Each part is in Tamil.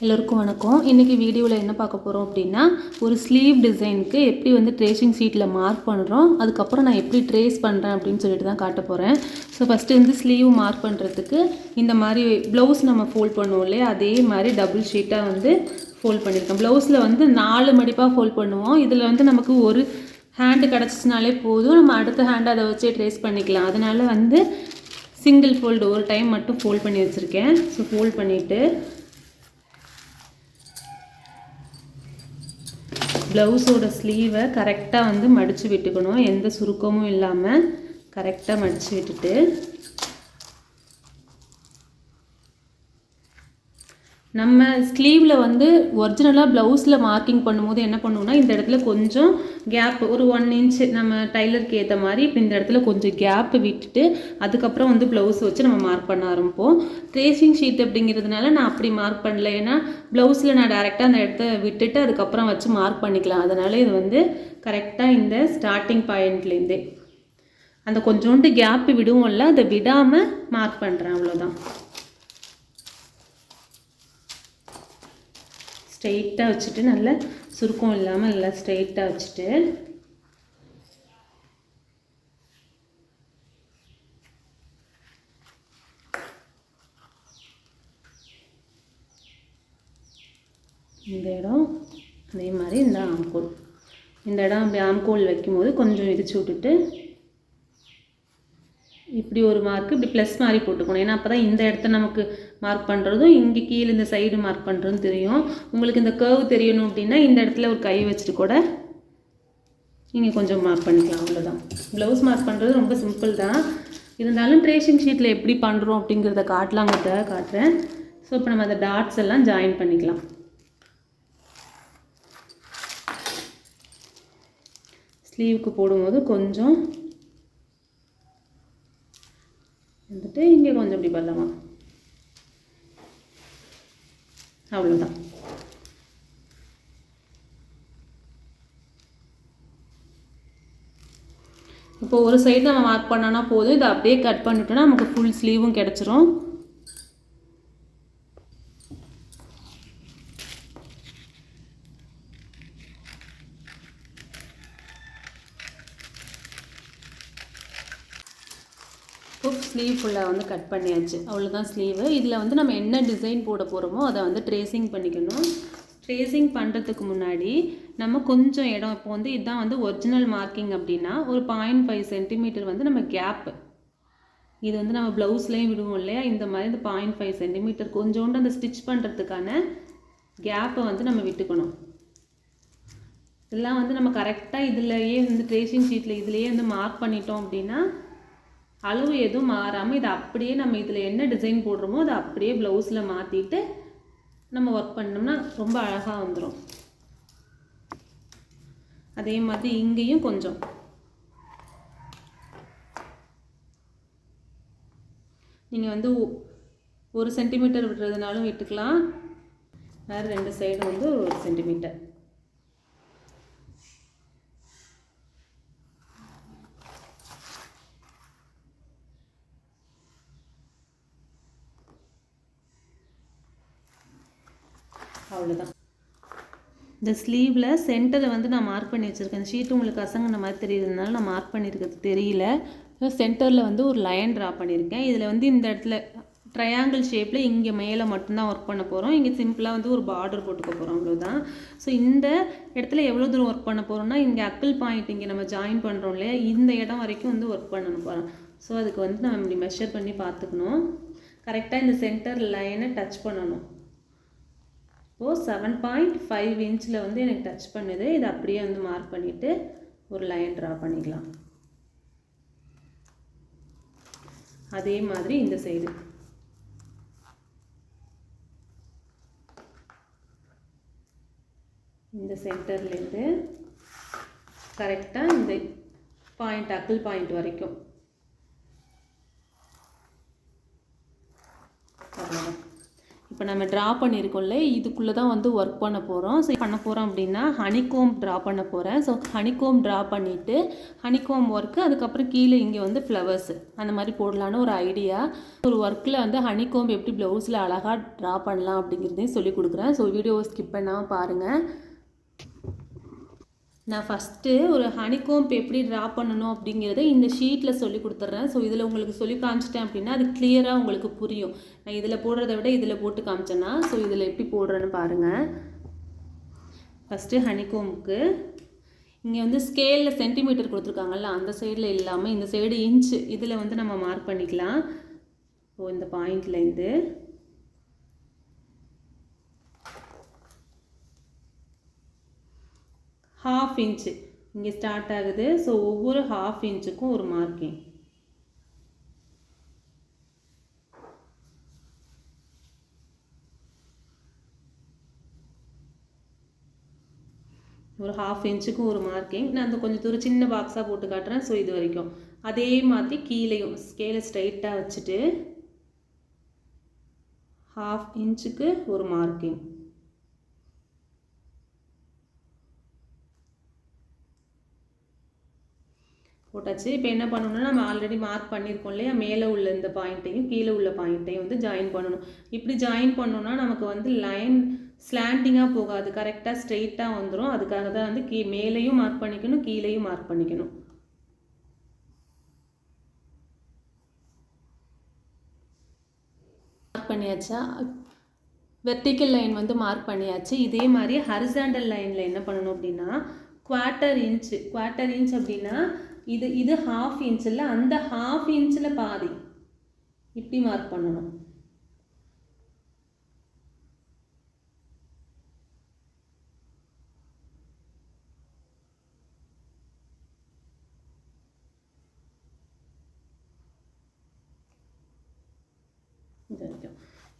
எல்லோருக்கும் வணக்கம். இன்றைக்கி வீடியோவில் என்ன பார்க்க போகிறோம் அப்படின்னா, ஒரு ஸ்லீவ் டிசைனுக்கு எப்படி வந்து ட்ரேசிங் ஷீட்டில் மார்க் பண்ணுறோம், அதுக்கப்புறம் நான் எப்படி ட்ரேஸ் பண்ணுறேன் அப்படின்னு சொல்லிட்டு தான் காட்ட போகிறேன். ஸோ ஃபஸ்ட்டு வந்து ஸ்லீவ் மார்க் பண்ணுறதுக்கு இந்த மாதிரி ப்ளவுஸ் நம்ம ஃபோல்ட் பண்ணுவோம் இல்லையா, அதே மாதிரி டபுள் ஷீட்டாக வந்து ஃபோல்ட் பண்ணியிருக்கேன். ப்ளவுஸில் வந்து 4 மடிப்பாக ஃபோல்ட் பண்ணுவோம். இதில் வந்து நமக்கு ஒரு ஹேண்டு கிடச்சிச்சினாலே போதும், நம்ம அடுத்த ஹேண்டை அதை வச்சே ட்ரேஸ் பண்ணிக்கலாம். அதனால் வந்து சிங்கிள் ஃபோல்டு ஒரு டைம் மட்டும் ஃபோல்ட் பண்ணி வச்சுருக்கேன். ஸோ ஃபோல்ட் பண்ணிவிட்டு ப்ளவுஸோட ஸ்லீவை கரெக்டாக வந்து மடித்து விட்டுக்கணும். எந்த சுருக்கமும் இல்லாமல் கரெக்டாக மடித்து விட்டுட்டு நம்ம ஸ்லீவில் வந்து ஒரிஜினலாக ப்ளவுஸில் மார்க்கிங் பண்ணும்போது என்ன பண்ணுவோம்னா, இந்த இடத்துல கொஞ்சம் கேப் ஒரு 1 இன்ச் நம்ம டைலருக்கு ஏற்ற மாதிரி இப்போ இந்த இடத்துல கொஞ்சம் கேப்பு விட்டுட்டு அதுக்கப்புறம் வந்து ப்ளவுஸ் வச்சு நம்ம மார்க் பண்ண ஆரம்பிப்போம். ட்ரேசிங் ஷீட் அப்படிங்கிறதுனால நான் அப்படி மார்க் பண்ணல, ஏன்னா ப்ளவுஸில் நான் டேரெக்டாக அந்த இடத்த விட்டுட்டு அதுக்கப்புறம் வச்சு மார்க் பண்ணிக்கலாம். அதனால் இது வந்து கரெக்டாக இந்த ஸ்டார்டிங் பாயிண்ட்லேருந்தே அந்த கொஞ்சோண்டு கேப்பு விடுவோம்ல, அதை விடாமல் மார்க் பண்ணுறேன். அவ்வளோதான். ஸ்ட்ரெயிட்டாக வச்சுட்டு நல்ல சுருக்கம் இல்லாமல் நல்லா ஸ்ட்ரெயிட்டாக வச்சுட்டு இந்த இடம் அதே மாதிரி இந்த ஆம்கோல், இந்த இடம் அப்படி ஆம்கோல் வைக்கும்போது கொஞ்சம் இடிச்சு விட்டுட்டு இப்படி ஒரு மார்க்கு இப்படி ப்ளஸ் மாதிரி போட்டுக்கணும். ஏன்னா அப்போ தான் இந்த இடத்த நமக்கு மார்க் பண்ணுறதும் இங்கே கீழே இந்த சைடு மார்க் பண்ணுறதும் தெரியும். உங்களுக்கு இந்த கர்வ் தெரியணும் அப்படின்னா இந்த இடத்துல ஒரு கை வச்சுட்டு கூட நீங்கள் கொஞ்சம் மார்க் பண்ணிக்கலாம். அவ்வளோதான். ப்ளவுஸ் மார்க் பண்ணுறது ரொம்ப சிம்பிள் தான். இருந்தாலும் ட்ரேசிங் ஷீட்டில் எப்படி பண்ணுறோம் அப்படிங்கிறத காட்டலாங்கிறத காட்டுறேன். ஸோ இப்போ நம்ம அந்த டாட்ஸ் எல்லாம் ஜாயின் பண்ணிக்கலாம். ஸ்லீவுக்கு போடும்போது கொஞ்சம் வந்துட்டு இங்கே கொஞ்சம் இப்படி பண்ணலாம். அவ்வளோதான். இப்போ ஒரு சைடு நம்ம மார்க் பண்ணோன்னா போதும். இதை அப்படியே கட் பண்ணிட்டோன்னா நமக்கு ஃபுல் ஸ்லீவும் கிடச்சிரும். ஸ்லீவ் ஃபுல்லாக வந்து கட் பண்ணியாச்சு. அவ்வளோதான் ஸ்லீவு. இதில் வந்து நம்ம என்ன டிசைன் போட போகிறோமோ அதை வந்து ட்ரேசிங் பண்ணிக்கணும். ட்ரேசிங் பண்ணுறதுக்கு முன்னாடி நம்ம கொஞ்சம் இடம், இப்போ வந்து இதுதான் வந்து ஒரிஜினல் மார்க்கிங் அப்படின்னா ஒரு 0.5 சென்டிமீட்டர் வந்து நம்ம கேப்பு, இது வந்து நம்ம ப்ளவுஸ்லேயும் விடுவோம் இல்லையா, இந்த மாதிரி இந்த 0.5 சென்டிமீட்டர் கொஞ்சோண்டு அந்த ஸ்டிச் பண்ணுறதுக்கான கேப்பை வந்து நம்ம விட்டுக்கணும். இதெல்லாம் வந்து நம்ம கரெக்டாக இதிலையே வந்து ட்ரேசிங் ஷீட்டில் இதிலையே வந்து மார்க் பண்ணிட்டோம் அப்படின்னா அளவு எதுவும் மாறாமல் இதை அப்படியே நம்ம இதில் என்ன டிசைன் போடுறோமோ அதை அப்படியே ப்ளவுஸில் மாற்றிட்டு நம்ம ஒர்க் பண்ணோம்னா ரொம்ப அழகாக வந்துடும். அதே மாதிரி இங்கேயும் கொஞ்சம் நீங்கள் வந்து 1 சென்டிமீட்டர் விடுறதுனாலும் விட்டுக்கலாம், வேறு 2 சைடு வந்து 1 சென்டிமீட்டர். அவ்வளோதான். இந்த ஸ்லீவில் சென்டரை வந்து நான் மார்க் பண்ணி வச்சுருக்கேன். ஷீட்டு உங்களுக்கு அசங்கின மாதிரி தெரியுதுனால நான் மார்க் பண்ணியிருக்கிறது தெரியல. ஸோ சென்டரில் வந்து ஒரு லைன் ட்ரா பண்ணியிருக்கேன். இதில் வந்து இந்த இடத்துல ட்ரையாங்கிள் ஷேப்பில் இங்கே மேலே மட்டும்தான் ஒர்க் பண்ண போகிறோம். இங்கே சிம்பிளாக வந்து ஒரு பார்டர் போட்டுக்க போகிறோம். அவ்வளோதான். ஸோ இந்த இடத்துல எவ்வளோ தூரம் ஒர்க் பண்ண போகிறோம்னா, இங்கே அக்கிள் பாயிண்ட் இங்கே நம்ம ஜாயின் பண்ணுறோம் இல்லையா, இந்த இடம் வரைக்கும் வந்து ஒர்க் பண்ணணும் போகிறோம். ஸோ அதுக்கு வந்து நம்ம இப்படி மெஷர் பண்ணி பார்த்துக்கணும். கரெக்டாக இந்த சென்டர் லைனை டச் பண்ணணும். இப்போது 7.5 இன்ச்சில் வந்து எனக்கு டச் பண்ணுது. இதை அப்படியே வந்து மார்க் பண்ணிவிட்டு ஒரு லைன் ட்ரா பண்ணிக்கலாம். அதே மாதிரி இந்த சைடு இந்த சென்டர்லேருந்து கரெக்டாக இந்த பாயிண்ட் அக்கிள் பாயிண்ட் வரைக்கும். இப்போ நம்ம ட்ரா பண்ணியிருக்கோம்ல, இதுக்குள்ளே தான் வந்து ஒர்க் பண்ண போகிறோம். ஸோ பண்ண போகிறோம் அப்படின்னா ஹனிகோம் ட்ரா பண்ண போகிறேன். ஸோ ஹனிகோம் ட்ரா பண்ணிவிட்டு ஹனிகோம் ஒர்க்கு, அதுக்கப்புறம் கீழே இங்கே வந்து ஃப்ளவர்ஸு அந்த மாதிரி போடலான்னு ஒரு ஐடியா. ஒரு ஒர்க்கில் வந்து ஹனிகோம் எப்படி ப்ளவுஸில் அழகாக ட்ரா பண்ணலாம் அப்படிங்கிறதையும் சொல்லி கொடுக்குறேன். ஸோ வீடியோவை ஸ்கிப் பண்ணாமல் பாருங்கள். நான் ஃபஸ்ட்டு ஒரு ஹனிகோம்ப் எப்படி ட்ரா பண்ணணும் அப்படிங்கிறத இந்த ஷீட்டில் சொல்லி கொடுத்துட்றேன். ஸோ இதில் உங்களுக்கு சொல்லி காமிச்சிட்டேன் அப்படின்னா அது கிளியராக உங்களுக்கு புரியும். நான் இதில் போடுறத விட இதில் போட்டு காமிச்சேன்னா, ஸோ இதில் எப்படி போடுறேன்னு பாருங்கள். ஃபஸ்ட்டு ஹனிகோம்க்கு இங்கே வந்து ஸ்கேலில் சென்டிமீட்டர் கொடுத்துருக்காங்கல்ல, அந்த சைடில் இல்லாமல் இந்த சைடு இன்ச்சு இதில் வந்து நம்ம மார்க் பண்ணிக்கலாம். ஸோ இந்த பாயிண்ட்லேருந்து ½ இன்ச்சு இங்கே ஸ்டார்ட் ஆகுது. ஸோ ஒவ்வொரு ½ இன்ச்சுக்கும் ஒரு மார்க்கிங். ஒரு ½ இன்ச்சுக்கும் ஒரு மார்க்கிங். நான் அந்த கொஞ்சம் தூரம் சின்ன பாக்ஸாக போட்டு காட்டுறேன். ஸோ இது வரைக்கும் அதே மாதிரி கீழேயும் ஸ்கேலை ஸ்ட்ரைட்டாக வச்சுட்டு ½ இன்ச்சுக்கு ஒரு மார்க்கிங். போட்டாச்சு. இப்போ என்ன பண்ணணும்னா, நம்ம ஆல்ரெடி மார்க் பண்ணியிருக்கோம் இல்லையா, மேலே உள்ள இந்த பாயிண்ட்டையும் கீழே உள்ள பாயிண்ட்டையும் வந்து ஜாயின் பண்ணணும். இப்படி ஜாயின் பண்ணோன்னா நமக்கு வந்து லைன் ஸ்லாண்டிங்காக போகாது, கரெக்டாக ஸ்ட்ரெயிட்டாக வந்துடும். அதுக்காக தான் வந்து மேலேயும் மார்க் பண்ணிக்கணும், கீழேயும் மார்க் பண்ணிக்கணும். மார்க் பண்ணியாச்சா? வெர்டிக்கல் லைன் வந்து மார்க் பண்ணியாச்சு. இதே மாதிரி ஹரிசாண்டல் லைனில் என்ன பண்ணணும் அப்படின்னா, குவார்ட்டர் இன்ச் அப்படின்னா இது ½ இன்ச்சில் அந்த ½ இன்ச்சில் பாதி இப்படி மார்க் பண்ணணும்.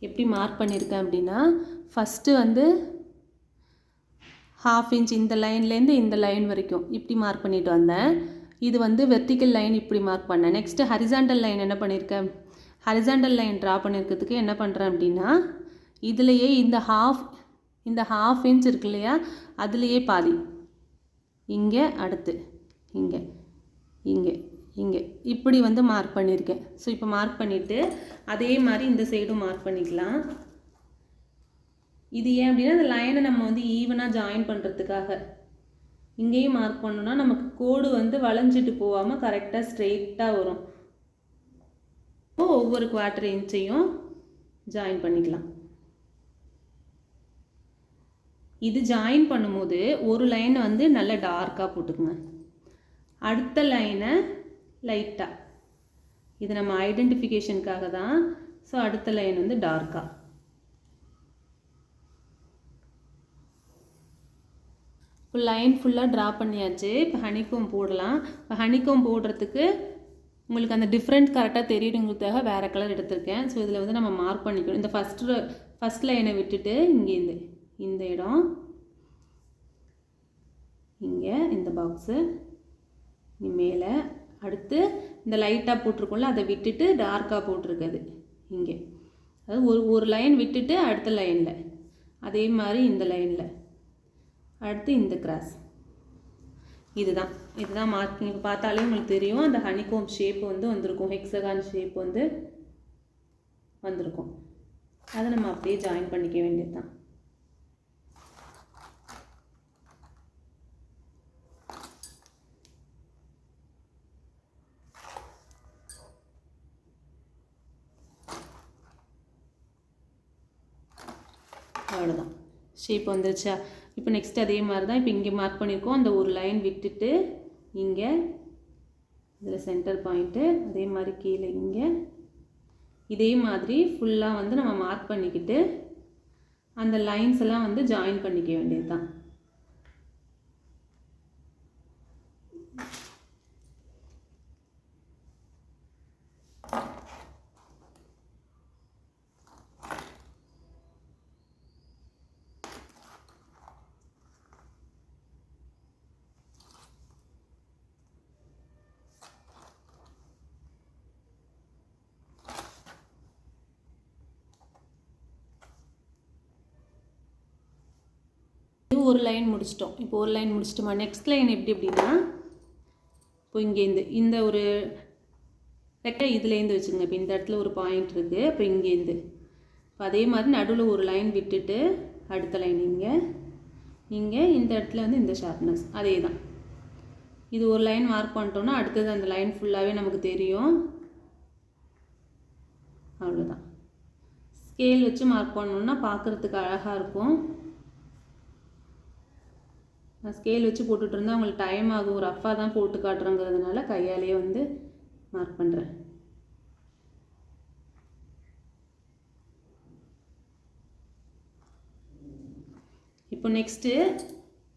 எப்படி மார்க் பண்ணியிருக்கேன் அப்படின்னா, ஃபஸ்ட்டு வந்து ½ இன்ச் இந்த லைன்லேருந்து இந்த லைன் வரைக்கும் இப்படி மார்க் பண்ணிட்டு வந்தேன். இது வந்து வெர்டிக்கல் லைன் இப்படி மார்க் பண்ணேன். நெக்ஸ்ட்டு ஹரிசாண்டல் லைன் என்ன பண்ணியிருக்கேன், ஹரிசாண்டல் லைன் ட்ரா பண்ணியிருக்கிறதுக்கு என்ன பண்ணுறேன் அப்படின்னா, இதுலேயே இந்த ½ இன்ச் இருக்கு இல்லையா, அதுலேயே பாதி இங்கே, அடுத்து இங்கே, இங்கே, இங்கே இப்படி வந்து மார்க் பண்ணியிருக்கேன். ஸோ இப்போ மார்க் பண்ணிவிட்டு அதே மாதிரி இந்த சைடும் மார்க் பண்ணிக்கலாம். இது ஏன் அப்படின்னா, இந்த லைனை நம்ம வந்து ஈவனாக ஜாயின் பண்ணுறதுக்காக. இங்கேயும் மார்க் பண்ணோன்னா நமக்கு கோடு வந்து வளைஞ்சிட்டு போகாமல் கரெக்டாக ஸ்ட்ரெயிட்டாக வரும். இப்போ ஒவ்வொரு குவார்ட்டர் இன்ச்சையும் ஜாயின் பண்ணிக்கலாம். இது ஜாயின் பண்ணும்போது ஒரு லைனை வந்து நல்லா டார்க்காக போட்டுக்குங்க, அடுத்த லைனை லைட்டாக. இது நம்ம ஐடென்டிஃபிகேஷனுக்காக தான். ஸோ அடுத்த லைன் வந்து டார்க்காக. இப்போ லைன் ஃபுல்லாக ட்ரா பண்ணியாச்சு. இப்போ ஹனிகோம் போடலாம். இப்போ ஹனிகோம் போடுறதுக்கு உங்களுக்கு அந்த டிஃப்ரெண்ட் கரெக்டாக தெரியுங்கிறதுக்காக வேறு கலர் எடுத்திருக்கேன். ஸோ இதில் வந்து நம்ம மார்க் பண்ணிக்கணும். இந்த ஃபஸ்ட் லைனை விட்டுட்டு இங்கே இந்த இடம், இங்கே இந்த பாக்ஸு மேலே, அடுத்து இந்த லைட்டாக போட்டிருக்கோம்ல அதை விட்டுட்டு டார்க்காக போட்டிருக்குது இங்கே. அதாவது ஒரு லைன் விட்டுட்டு அடுத்த லைனில், அதே மாதிரி இந்த லைனில், அடுத்து இந்த கிராஸ். இதுதான் மார்க்கிங். இப்போ பார்த்தாலே உங்களுக்கு தெரியும், அந்த ஹனிகோம் ஷேப் வந்து வந்திருக்கும், ஹெக்ஸகான் ஷேப் வந்து வந்திருக்கும். அதை நம்ம அப்படியே ஜாயின் பண்ணிக்க வேண்டியது தான். அவ்வளோதான், ஷேப் வந்துருச்சா? இப்போ நெக்ஸ்ட் அதே மாதிரி தான். இப்போ இங்கே மார்க் பண்ணியிருக்கோம், அந்த ஒரு லைன் விட்டுட்டு இங்கே இதில் சென்டர் பாயிண்ட்டு, அதே மாதிரி கீழே இங்கே, இதே மாதிரி ஃபுல்லாக வந்து நம்ம மார்க் பண்ணிக்கிட்டு அந்த லைன்ஸ் எல்லாம் வந்து ஜாயின் பண்ணிக்க வேண்டியது தான். ஒரு லைன் முடிச்சிட்டோம். இப்போ ஒரு லைன் முடிச்சிட்டோமா, நெக்ஸ்ட் லைன் எப்படி அப்படின்னா, இப்போ இங்கேருந்து இந்த ஒரு ரெக்கை இதுலேருந்து வச்சுங்க. இப்போ இந்த இடத்துல ஒரு பாயிண்ட் இருக்குது. இப்போ இங்கேருந்து இப்போ அதே மாதிரி நடுவில் ஒரு லைன் விட்டுட்டு அடுத்த லைன் இங்கே இந்த இடத்துல வந்து இந்த ஷார்ப்னஸ் அதே தான். இது ஒரு லைன் மார்க் பண்ணிட்டோன்னா அடுத்தது அந்த லைன் ஃபுல்லாகவே நமக்கு தெரியும். அவ்வளோதான். ஸ்கேல் வச்சு மார்க் பண்ணோன்னா பார்க்குறதுக்கு அழகாக இருக்கும். நான் ஸ்கேல் வச்சு போட்டுட்டு இருந்தால் உங்களுக்கு டைம் ஆகும், ரஃப்பாக தான் போட்டு காட்டுறேங்கிறதுனால கையாலேயே வந்து மார்க் பண்ணுறேன். இப்போ நெக்ஸ்ட்டு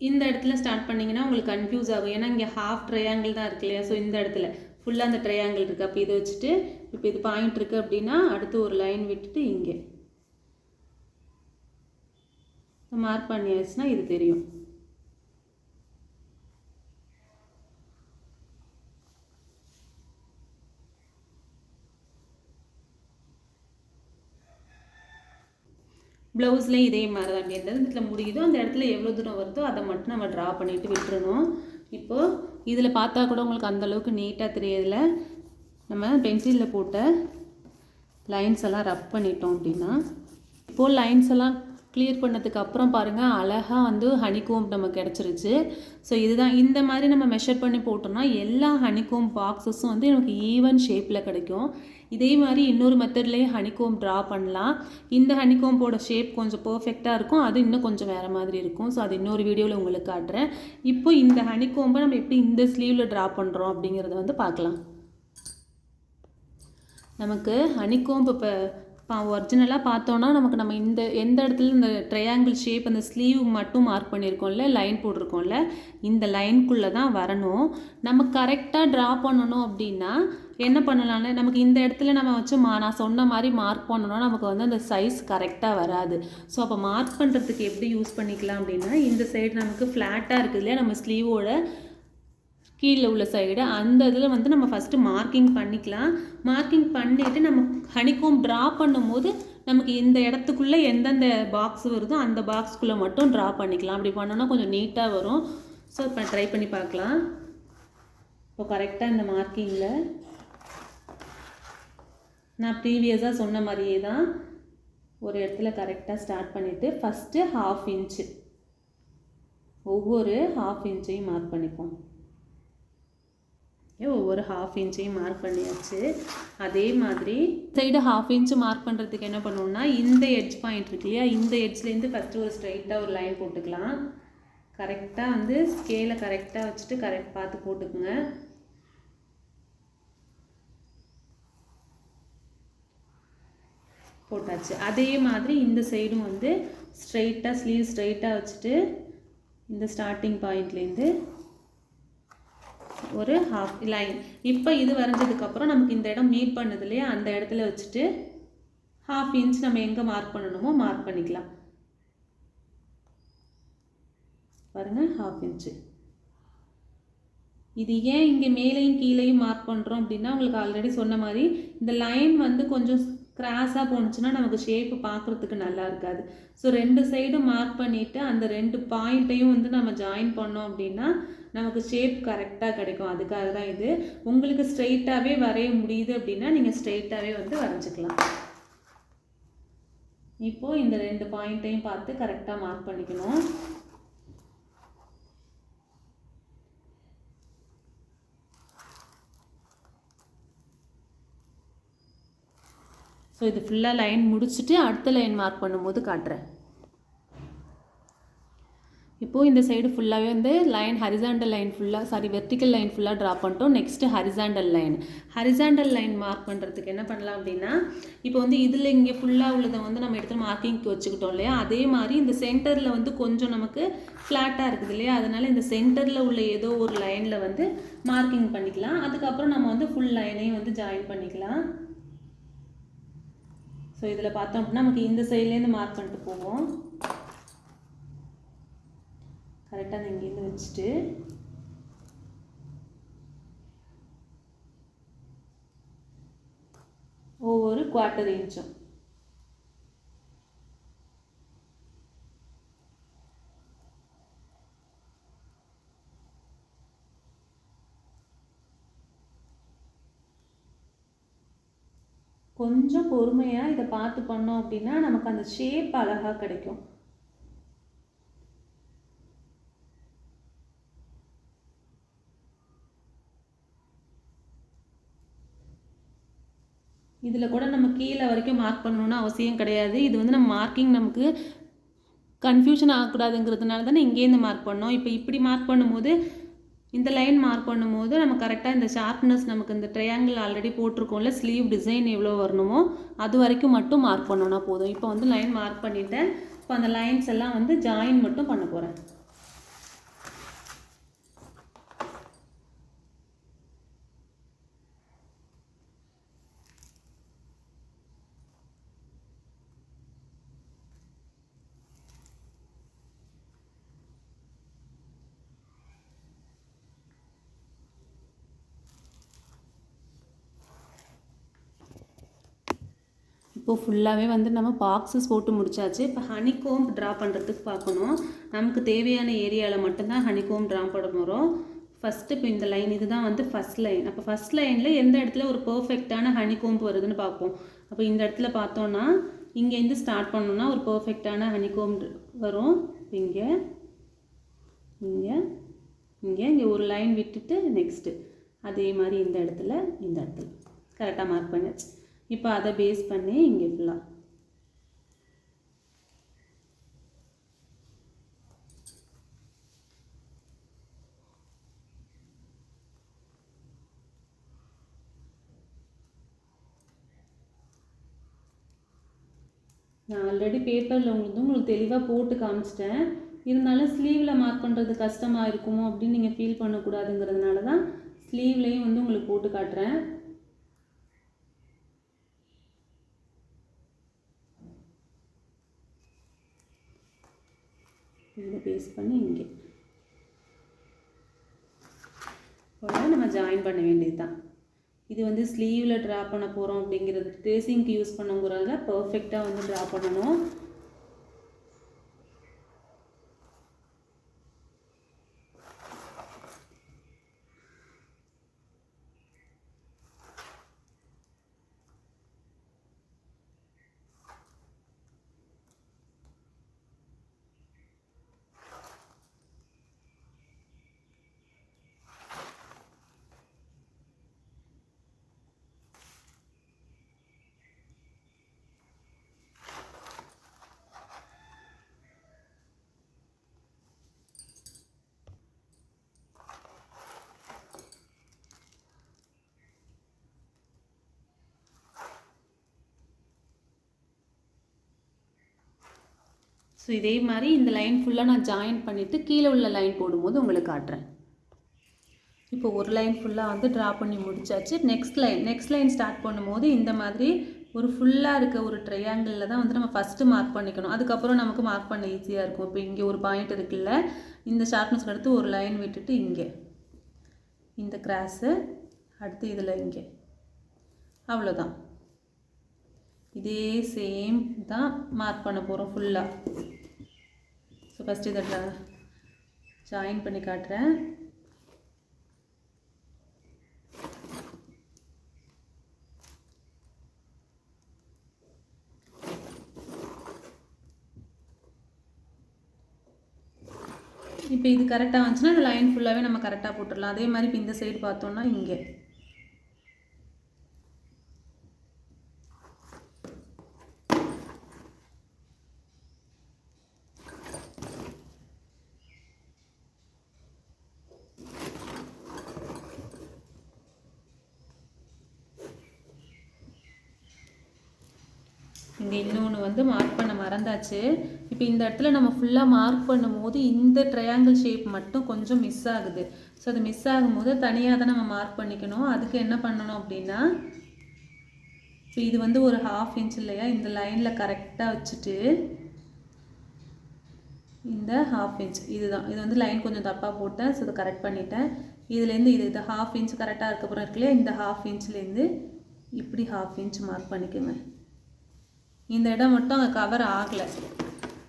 இந்த இடத்துல ஸ்டார்ட் பண்ணிங்கன்னா உங்களுக்கு கன்ஃபியூஸ் ஆகும். ஏன்னா இங்கே ஹாஃப் ட்ரையாங்கிள் தான் இருக்கு இல்லையா. ஸோ இந்த இடத்துல ஃபுல்லாக அந்த ட்ரையாங்கிள் இருக்குது. அப்போ இதை வச்சுட்டு இப்போ இது பாயிண்ட் இருக்குது அப்படின்னா அடுத்து ஒரு லைன் விட்டுட்டு இங்கே மார்க் பண்ணியாச்சுன்னா இது தெரியும். ப்ளவுஸ்லேயும் இதே மாதிரி தான். எந்த இடத்துல முடியுதோ அந்த இடத்துல எவ்வளோ தூரம் வருதோ அதை மட்டும் நம்ம ட்ரா பண்ணிவிட்டு விட்டுறணும். இப்போது இதில் பார்த்தா கூட உங்களுக்கு அந்தளவுக்கு நீட்டாக தெரியல. நம்ம பென்சிலில் போட்ட லைன்ஸ் எல்லாம் ரப் பண்ணிட்டோம் அப்படின்னா, இப்போது லைன்ஸ் எல்லாம் கிளியர் பண்ணதுக்கு அப்புறம் பாருங்கள் அழகாக வந்து ஹனிகோம் நமக்கு கிடச்சிருச்சு. ஸோ இதுதான் இந்த மாதிரி நம்ம மெஷர் பண்ணி போட்டோம்னா எல்லா ஹனிகோம் பாக்ஸஸும் வந்து நமக்கு ஈவன் ஷேப்பில் கிடைக்கும். இதே மாதிரி இன்னொரு மெத்தட்லேயே ஹனிகோம் ட்ரா பண்ணலாம். இந்த ஹனிகோம்போட ஷேப் கொஞ்சம் பர்ஃபெக்டாக இருக்கும், அது இன்னும் கொஞ்சம் வேறு மாதிரி இருக்கும். ஸோ அது இன்னொரு வீடியோவில் உங்களுக்கு காட்டுறேன். இப்போ இந்த ஹனிகோம்பை நம்ம எப்படி இந்த ஸ்லீவில் ட்ரா பண்ணுறோம் அப்படிங்கிறத வந்து பார்க்கலாம். நமக்கு ஹனிகோம்பு இப்போ ஒரிஜினலாக பார்த்தோன்னா நமக்கு நம்ம எந்த இடத்துல இந்த ட்ரையாங்கிள் ஷேப் அந்த ஸ்லீவ் மட்டும் மார்க் பண்ணியிருக்கோம்ல, லைன் போட்டிருக்கோம்ல, இந்த லைனுக்குள்ளே தான் வரணும். நம்ம கரெக்டாக ட்ரா பண்ணணும் அப்படின்னா என்ன பண்ணலாம்னா, நமக்கு இந்த இடத்துல நம்ம வச்சு நான் சொன்ன மாதிரி மார்க் பண்ணணும்னா நமக்கு வந்து அந்த சைஸ் கரெக்டாக வராது. ஸோ அப்போ மார்க் பண்ணுறதுக்கு எப்படி யூஸ் பண்ணிக்கலாம் அப்படின்னா, இந்த சைடு நமக்கு ஃப்ளாட்டாக இருக்குது இல்லையா, நம்ம ஸ்லீவோட கீழே உள்ள சைடு அந்த இதில் வந்து நம்ம ஃபஸ்ட்டு மார்க்கிங் பண்ணிக்கலாம். மார்க்கிங் பண்ணிவிட்டு நம்ம ஹனிகோம் ட்ரா பண்ணும்போது நமக்கு இந்த இடத்துக்குள்ளே எந்தெந்த பாக்ஸ் வருதோ அந்த பாக்ஸ்குள்ளே மட்டும் ட்ரா பண்ணிக்கலாம். அப்படி பண்ணோன்னா கொஞ்சம் நீட்டாக வரும். ஸோ இப்போ ட்ரை பண்ணி பார்க்கலாம். இப்போ கரெக்டாக இந்த மார்க்கிங்கில் நான் ப்ரீவியஸாக சொன்ன மாதிரியே தான் ஒரு இடத்துல கரெக்டாக ஸ்டார்ட் பண்ணிவிட்டு ஃபஸ்ட்டு 1/2 இன்ச்சு ஒவ்வொரு 1/2 இன்ச்சையும் மார்க் பண்ணிப்போம். ஒவ்வொரு 1/2 இன்ச்சையும் மார்க் பண்ணியாச்சு. அதே மாதிரி சைடு 1/2 இன்ச்சு மார்க் பண்ணுறதுக்கு என்ன பண்ணுவோம்னா, இந்த எட்ஜ் பாயிண்ட் இருக்கு இல்லையா, இந்த எட்ஜ்லேருந்து ஃபஸ்ட்டு ஒரு ஸ்ட்ரைட்டாக ஒரு லைன் போட்டுக்கலாம். கரெக்டாக வந்து ஸ்கேலை கரெக்டாக வச்சுட்டு கரெக்ட் பார்த்து போட்டுக்குங்க. போட்டாச்சு. அதே மாதிரி இந்த சைடும் வந்து ஸ்ட்ரைட்டாக ஸ்லீவ் ஸ்ட்ரைட்டாக வச்சுட்டு இந்த ஸ்டார்டிங் பாயிண்ட்லேருந்து ஒரு 1/2 லைன். இப்போ இது வரைஞ்சதுக்கப்புறம் நமக்கு இந்த இடம் மீட் பண்ணுது இல்லையா, அந்த இடத்துல வச்சுட்டு 1/2 இன்ச் நம்ம எங்கே மார்க் பண்ணணுமோ மார்க் பண்ணிக்கலாம். பாருங்கள் 1/2 இன்ச்சு. இது ஏன் இங்கே மேலேயும் கீழேயும் மார்க் பண்ணுறோம் அப்படின்னா, உங்களுக்கு ஆல்ரெடி சொன்ன மாதிரி இந்த லைன் வந்து கொஞ்சம் கிராஸாக போணுச்சுன்னா நமக்கு ஷேப்பு பார்க்குறதுக்கு நல்லா இருக்காது. ஸோ 2 சைடும் மார்க் பண்ணிவிட்டு அந்த 2 பாயிண்ட்டையும் வந்து நம்ம ஜாயின் பண்ணோம் அப்படின்னா நமக்கு ஷேப் கரெக்டாக கிடைக்கும். அதுக்காக தான் இது. உங்களுக்கு ஸ்ட்ரெயிட்டாகவே வரைய முடியுது அப்படின்னா நீங்கள் ஸ்ட்ரெயிட்டாகவே வந்து வரைஞ்சிக்கலாம். இப்போது இந்த 2 பாயிண்ட்டையும் பார்த்து கரெக்டாக மார்க் பண்ணிக்கணும். ஸோ இது ஃபுல்லாக லைன் முடிச்சுட்டு அடுத்த லைன் மார்க் பண்ணும்போது காட்டுறேன். இப்போது இந்த சைடு ஃபுல்லாகவே வந்து line horizontal line vertical line ஃபுல்லாக ட்ரா பண்ணிட்டோம். நெக்ஸ்ட்டு ஹரிசாண்டல் லைன் மார்க் பண்ணுறதுக்கு என்ன பண்ணலாம் அப்படின்னா, இப்போ வந்து இதில் இங்கே ஃபுல்லாக உள்ளதை வந்து நம்ம எடுத்து மார்க்கிங்க்கு வச்சுக்கிட்டோம் இல்லையா, அதே மாதிரி இந்த சென்டரில் வந்து கொஞ்சம் நமக்கு ஃப்ளாட்டாக இருக்குது இல்லையா, அதனால் இந்த சென்டரில் உள்ள ஏதோ ஒரு லைனில் வந்து மார்க்கிங் பண்ணிக்கலாம். அதுக்கப்புறம் நம்ம வந்து ஃபுல் லைனையும் வந்து ஜாயின் பண்ணிக்கலாம். ஸோ இதில் பார்த்தோம் அப்படின்னா நமக்கு இந்த சைட்லேருந்து மார்க் பண்ணிட்டு போவோம். கரெக்டாக இங்கேருந்து வச்சுட்டு ஒவ்வொரு 1/4 இன்ச்சும் கொஞ்சம் பொறுமையாக இதை பார்த்து பண்ணோம் அப்படின்னா நமக்கு அந்த ஷேப் அழகாக கிடைக்கும். இதில் கூட நம்ம கீழே வரைக்கும் மார்க் பண்ணணுன்னு அவசியம் கிடையாது. இது வந்து நம்ம மார்க்கிங் நமக்கு கன்ஃபியூஷன் ஆகக்கூடாதுங்கிறதுனால தானே இங்கேருந்து மார்க் பண்ணோம். இப்போ இப்படி மார்க் பண்ணும்போது இந்த லைன் மார்க் பண்ணும்போது நம்ம கரெக்டாக இந்த ஷார்ப்னஸ் நமக்கு இந்த ட்ரையாங்கிள் ஆல்ரெடி போட்டிருக்கோம்ல, ஸ்லீவ் டிசைன் எவ்வளோ வரணுமோ அது வரைக்கும் மட்டும் மார்க் பண்ணோன்னா போதும். இப்போ வந்து லைன் மார்க் பண்ணிவிட்டேன். இப்போ அந்த லைன்ஸ் எல்லாம் வந்து ஜாயின் மட்டும் பண்ண போகிறேன். இப்போது ஃபுல்லாகவே வந்து நம்ம பாக்ஸஸ் போட்டு முடிச்சாச்சு. இப்போ ஹனிகோம் ட்ரா பண்ணுறதுக்கு பார்க்கணும். நமக்கு தேவையான ஏரியாவில் மட்டும்தான் ஹனிகோம் ட்ரா பண்ண போகிறோம். ஃபஸ்ட்டு இப்போ இந்த லைன் இதுதான் வந்து ஃபஸ்ட் லைன். அப்போ ஃபஸ்ட் லைனில் எந்த இடத்துல ஒரு பர்ஃபெக்டான ஹனிகோம் வருதுன்னு பார்ப்போம். அப்போ இந்த இடத்துல பார்த்தோன்னா இங்கேருந்து ஸ்டார்ட் பண்ணோன்னா ஒரு பர்ஃபெக்டான ஹனிகோம் வரும். இங்கே இங்கே இங்கே இங்கே ஒரு லைன் விட்டுட்டு நெக்ஸ்ட்டு அதே மாதிரி இந்த இடத்துல கரெக்டாக மார்க் பண்ணியாச்சு. இப்போ அதை பேஸ் பண்ணி இங்கே ஃபுல்லாக நான் ஆல்ரெடி பேப்பரில் உங்களுக்கு தெளிவாக போட்டு காமிச்சிட்டேன். இருந்தாலும் ஸ்லீவில் மார்க் பண்ணுறது கஷ்டமாக இருக்குமோ அப்படின்னு நீங்கள் ஃபீல் பண்ணக்கூடாதுங்கிறதுனால தான் ஸ்லீவ்லேயும் வந்து உங்களுக்கு போட்டு காட்டுறேன். இங்கே பேஸ் பண்ணி இங்கே போல நம்ம ஜாயின் பண்ண வேண்டியது தான். இது வந்து ஸ்லீவில் ட்ரா பண்ண போகிறோம் அப்படிங்கிறது ட்ரேசிங்க்கு யூஸ் பண்ணுங்கிறதுல பர்ஃபெக்டாக வந்து ட்ரா பண்ணணும். ஸோ இதே மாதிரி இந்த லைன் ஃபுல்லாக நான் ஜாயின் பண்ணிவிட்டு கீழே உள்ள லைன் போடும்போது உங்களுக்கு காட்டுறேன். இப்போ ஒரு லைன் ஃபுல்லாக வந்து ட்ரா பண்ணி முடிச்சாச்சு. நெக்ஸ்ட் லைன் ஸ்டார்ட் பண்ணும்போது இந்த மாதிரி ஒரு ஃபுல்லாக இருக்க ஒரு ட்ரையாங்கிளில் தான் வந்து நம்ம ஃபஸ்ட்டு மார்க் பண்ணிக்கணும். அதுக்கப்புறம் நமக்கு மார்க் பண்ண ஈஸியாக இருக்கும். இப்போ இங்கே ஒரு பாயிண்ட் இருக்குல்ல, இந்த ஷார்ப்னஸ்க்கு அடுத்து ஒரு லைன் விட்டுட்டு இங்கே இந்த கிராஸு அடுத்து இதில் இங்கே அவ்வளோதான். இதே சேம் தான் மார்க் பண்ண போகிறோம் ஃபுல்லாக. ஸோ ஃபஸ்ட்டு இதில் ஜாயின் பண்ணி காட்டுறேன். இப்போ இது கரெக்டாக வந்துச்சுன்னா இந்த லைன் ஃபுல்லாகவே நம்ம கரெக்டாக போட்டுடலாம். அதே மாதிரி இப்போ இந்த சைடு பார்த்தோன்னா இங்கே இங்கே இன்னொன்று வந்து மார்க் பண்ண மறந்தாச்சு. இப்போ இந்த இடத்துல நம்ம ஃபுல்லாக மார்க் பண்ணும்போது இந்த ட்ரையாங்கிள் ஷேப் மட்டும் கொஞ்சம் மிஸ் ஆகுது. ஸோ அது மிஸ் ஆகும்போது தனியாக தான் நம்ம மார்க் பண்ணிக்கணும். அதுக்கு என்ன பண்ணணும் அப்படின்னா, இப்போ இது வந்து ஒரு 1/2 இன்ச் இல்லையா, இந்த லைனில் கரெக்டாக வச்சுட்டு இந்த 1/2 இன்ச் இதுதான். இது வந்து லைன் கொஞ்சம் தப்பாக போட்டேன். ஸோ இதை கரெக்ட் பண்ணிட்டேன். இதுலேருந்து இது 1/2 இன்ச் கரெக்டாக இருக்கப்புறம் இருக்குல்லையா, இந்த 1/2 இன்ச்லேருந்து இப்படி 1/2 இன்ச் மார்க் பண்ணிக்கோங்க. இந்த இடம் மட்டும் அங்கே கவர் ஆகலை.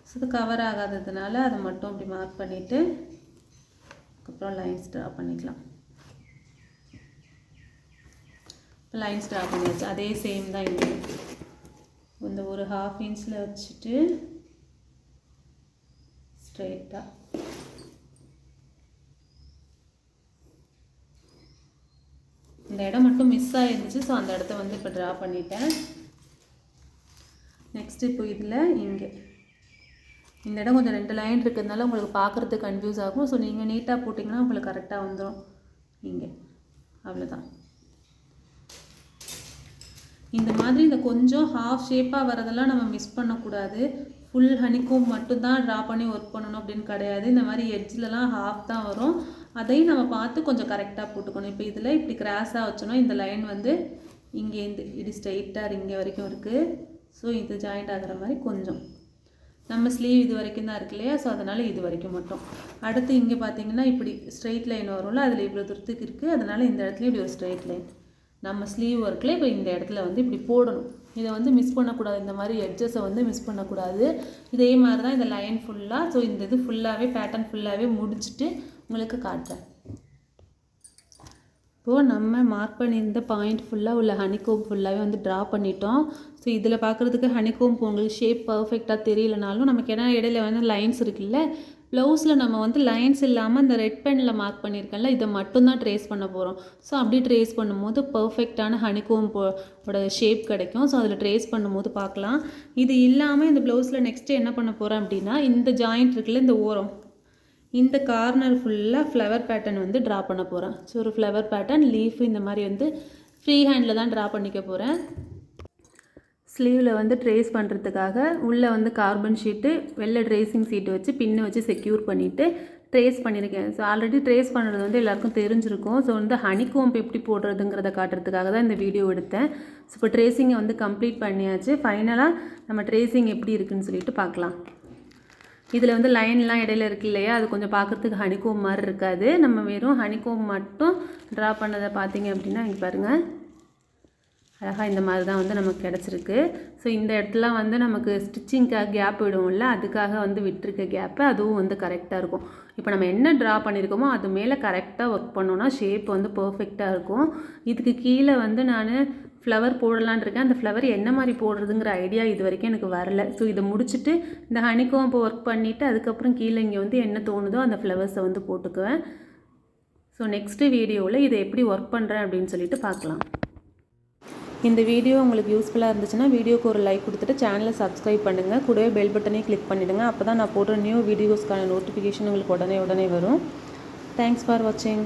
ஸோ இது கவர் ஆகாததுனால அதை மட்டும் அப்படி மார்க் பண்ணிவிட்டு அதுக்கப்புறம் லைன்ஸ் ட்ரா பண்ணிக்கலாம். லைன்ஸ் ட்ரா பண்ணியாச்சு. அதே சேம் தான் இங்கே. இந்த ஒரு 1/2 இன்ச்சில் வச்சுட்டு ஸ்ட்ரெயிட்டாக இந்த இடம் மட்டும் மிஸ் ஆகிருந்துச்சு. ஸோ அந்த இடத்த வந்து இப்போ ட்ரா பண்ணிட்டேன். நெக்ஸ்ட்டு இப்போ இதில் இங்கே இந்த இடம் கொஞ்சம் 2 லைன் இருக்கிறதுனால உங்களுக்கு பார்க்குறதுக்கு கன்ஃபியூஸ் ஆகும். ஸோ நீங்கள் நீட்டாக போட்டிங்கன்னா உங்களுக்கு கரெக்டாக வந்துடும். இங்கே அவ்வளோதான். இந்த மாதிரி இந்த கொஞ்சம் ஹாஃப் ஷேப்பாக வரதெல்லாம் நம்ம மிஸ் பண்ணக்கூடாது. ஃபுல் ஹனிகோம் மட்டும்தான் ட்ரா பண்ணி ஒர்க் பண்ணணும் அப்படின்னு கிடையாது. இந்த மாதிரி எட்ஜிலலாம் ஹாஃப் தான் வரும். அதையும் நம்ம பார்த்து கொஞ்சம் கரெக்டாக போட்டுக்கணும். இப்போ இதில் இப்படி கிராஸாக வச்சோன்னா இந்த லைன் வந்து இங்கேருந்து இது ஸ்ட்ரெயிட்டாக இங்கே வரைக்கும் இருக்குது. ஸோ இது ஜாயிண்ட் ஆகிற மாதிரி கொஞ்சம் நம்ம ஸ்லீவ் இது வரைக்கும் தான் இருக்கு இல்லையா? ஸோ அதனால் இது வரைக்கும் மட்டும். அடுத்து இங்கே பார்த்தீங்கன்னா இப்படி ஸ்ட்ரெயிட் லைன் வரும்ல, அதில் இவ்வளோ தூரத்துக்கு இருக்குது. அதனால் இந்த இடத்துல இப்படி ஒரு ஸ்ட்ரெயிட் லைன் நம்ம ஸ்லீவ் ஒர்க்கில் இப்போ இந்த இடத்துல வந்து இப்படி போடணும். இதை வந்து மிஸ் பண்ணக்கூடாது. இந்த மாதிரி எட்ஜஸை வந்து மிஸ் பண்ணக்கூடாது. இதே மாதிரி தான் இந்த லைன் ஃபுல்லாக. ஸோ இந்த இது ஃபுல்லாகவே பேட்டர்ன் ஃபுல்லாகவே முடிச்சுட்டு உங்களுக்கு காட்டுறேன். இப்போது நம்ம மார்க் பண்ணியிருந்த பாயிண்ட் ஃபுல்லாக உள்ள ஹனிகோம் ஃபுல்லாகவே வந்து ட்ரா பண்ணிட்டோம். ஸோ இதில் பார்க்குறதுக்கு ஹனிகோம் உங்களுக்கு ஷேப் பர்ஃபெக்டாக தெரியலனாலும் நமக்கு ஏன்னா இடையில வந்து லைன்ஸ் இருக்குல்ல, ப்ளவுஸில் நம்ம வந்து லைன்ஸ் இல்லாமல் இந்த ரெட் பெனில் மார்க் பண்ணியிருக்கேன்ல, இதை மட்டும்தான் ட்ரேஸ் பண்ண போகிறோம். ஸோ அப்படி ட்ரேஸ் பண்ணும்போது பர்ஃபெக்டான ஹனிகோம் ஓட ஷேப் கிடைக்கும். ஸோ அதில் ட்ரேஸ் பண்ணும்போது பார்க்கலாம். இது இல்லாமல் இந்த ப்ளவுஸில் நெக்ஸ்ட்டு என்ன பண்ண போகிறேன் அப்படின்னா, இந்த ஜாயிண்ட் இருக்குல்ல, இந்த ஓரம், இந்த கார்னர் ஃபுல்லாக ஃப்ளவர் பேட்டர்ன் வந்து ட்ரா பண்ண போகிறேன். ஸோ ஒரு ஃப்ளவர் பேட்டர்ன் லீஃப் இந்த மாதிரி வந்து ஃப்ரீ ஹேண்டில் தான் ட்ரா பண்ணிக்க போகிறேன். ஸ்லீவில் வந்து ட்ரேஸ் பண்ணுறதுக்காக உள்ளே வந்து கார்பன் ஷீட்டு வெள்ளை ட்ரேசிங் ஷீட்டு வச்சு பின்னு வச்சு செக்யூர் பண்ணிவிட்டு ட்ரேஸ் பண்ணியிருக்கேன். ஸோ ஆல்ரெடி ட்ரேஸ் பண்ணுறது வந்து எல்லாருக்கும் தெரிஞ்சிருக்கும். ஸோ வந்து ஹனிகோம் எப்படி போடுறதுங்கிறத காட்டுறதுக்காக தான் இந்த வீடியோ எடுத்தேன். ஸோ இப்போ ட்ரேசிங்கை வந்து கம்ப்ளீட் பண்ணியாச்சு. ஃபைனலாக நம்ம ட்ரேசிங் எப்படி இருக்குதுன்னு சொல்லிட்டு பார்க்கலாம். இதில் வந்து லைன்லாம் இடையில இருக்கு இல்லையா, அது கொஞ்சம் பார்க்குறதுக்கு ஹனிகோம் மாதிரி இருக்காது. நம்ம வெறும் ஹனிகோம் மட்டும் ட்ரா பண்ணதை பார்த்தீங்க அப்படின்னா இங்கே பாருங்கள், அழகாக இந்த மாதிரி தான் வந்து நமக்கு கிடச்சிருக்கு. ஸோ இந்த இடத்துல வந்து நமக்கு ஸ்டிச்சிங்காக கேப் விடுவோம்ல, அதுக்காக வந்து விட்டுருக்க கேப்பு அதுவும் வந்து கரெக்டாக இருக்கும். இப்போ நம்ம என்ன ட்ரா பண்ணியிருக்கோமோ அது மேலே கரெக்டாக ஒர்க் பண்ணோன்னா ஷேப் வந்து பர்ஃபெக்டாக இருக்கும். இதுக்கு கீழே வந்து நான் ஃப்ளவர் போடலான் இருக்கேன். அந்த ஃப்ளவர் என்ன மாதிரி போடுறதுங்கிற ஐடியா இது வரைக்கும் எனக்கு வரல. ஸோ இதை முடிச்சுட்டு இந்த ஹனிகோம் இப்போ ஒர்க் பண்ணிவிட்டு அதுக்கப்புறம் கீழே இங்கே வந்து என்ன தோணுதோ அந்த ஃப்ளவர்ஸை வந்து போட்டுக்குவேன். ஸோ நெக்ஸ்ட்டு வீடியோவில் இதை எப்படி ஒர்க் பண்ணுறேன் அப்படின்னு சொல்லிட்டு பார்க்கலாம். இந்த வீடியோ உங்களுக்கு யூஸ்ஃபுல்லாக இருந்துச்சுன்னா வீடியோக்கு ஒரு லைக் கொடுத்துட்டு சேனலை சப்ஸ்கிரைப் பண்ணுங்கள். கூடவே பெல் பட்டனையும் கிளிக் பண்ணிவிடுங்க. அப்போ தான் நான் போடுற நியூ வீடியோஸ்க்கான நோட்டிஃபிகேஷன் உங்களுக்கு உடனே வரும். தேங்க்ஸ் ஃபார் வாட்சிங்.